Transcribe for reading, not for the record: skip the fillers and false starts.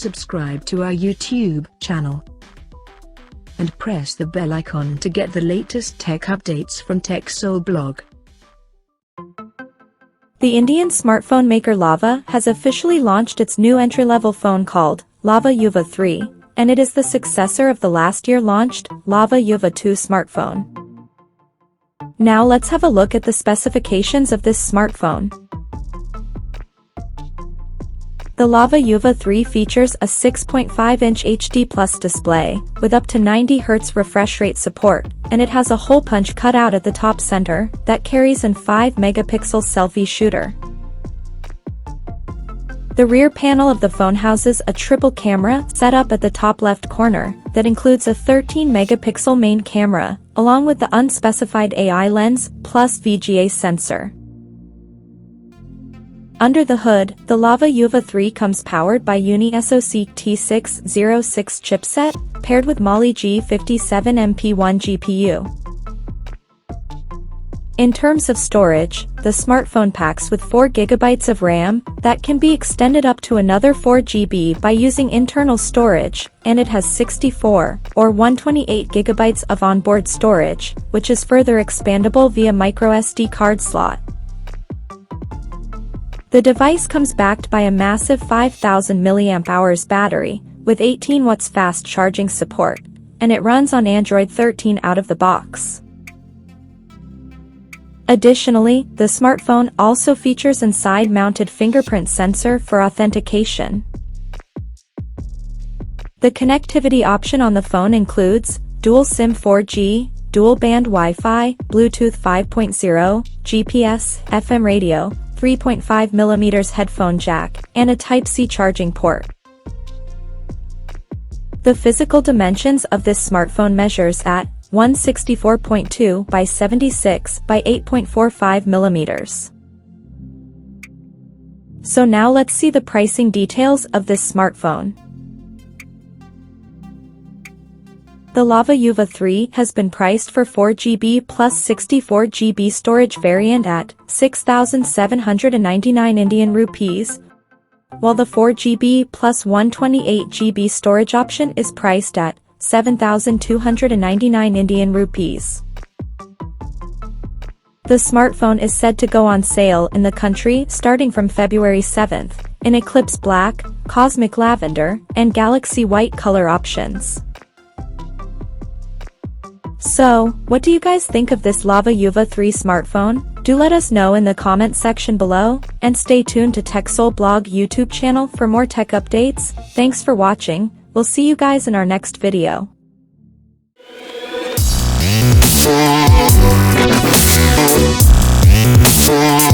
subscribe to our YouTube channel and press the bell icon to get the latest tech updates from TechSole Blog. The Indian smartphone maker Lava has officially launched its new entry-level phone called Lava Yuva 3, and it is the successor of the last year launched Lava Yuva 2 smartphone. Now let's have a look at the specifications of this smartphone. The Lava Yuva 3 features a 6.5-inch HD Plus display, with up to 90 Hz refresh rate support, and it has a hole punch cutout at the top center that carries an 5-megapixel selfie shooter. The rear panel of the phone houses a triple camera set up at the top left corner that includes a 13-megapixel main camera, along with the unspecified AI lens plus VGA sensor. Under the hood, the Lava Yuva 3 comes powered by Uni-SoC T606 chipset, paired with Mali G57MP1 GPU. In terms of storage, the smartphone packs with 4 GB of RAM that can be extended up to another 4 GB by using internal storage, and it has 64 or 128 GB of onboard storage, which is further expandable via microSD card slot. The device comes backed by a massive 5000 mAh battery, with 18 watts fast charging support, and it runs on Android 13 out of the box. Additionally, the smartphone also features an side-mounted fingerprint sensor for authentication. The connectivity option on the phone includes dual SIM 4G, dual-band Wi-Fi, Bluetooth 5.0, GPS, FM radio, 3.5mm headphone jack, and a Type-C charging port. The physical dimensions of this smartphone measures at 164.2 by 76 by 8.45mm. So now let's see the pricing details of this smartphone. The Lava Yuva 3 has been priced for 4GB plus 64GB storage variant at 6,799 Indian rupees, while the 4GB plus 128GB storage option is priced at 7,299 Indian rupees. The smartphone is said to go on sale in the country starting from February 7th, in Eclipse Black, Cosmic Lavender, and Galaxy White color options. So, what do you guys think of this Lava Yuva 3 smartphone? Do let us know in the comment section below, and stay tuned to TechSole Blog YouTube channel for more tech updates. Thanks for watching, we'll see you guys in our next video. Yeah.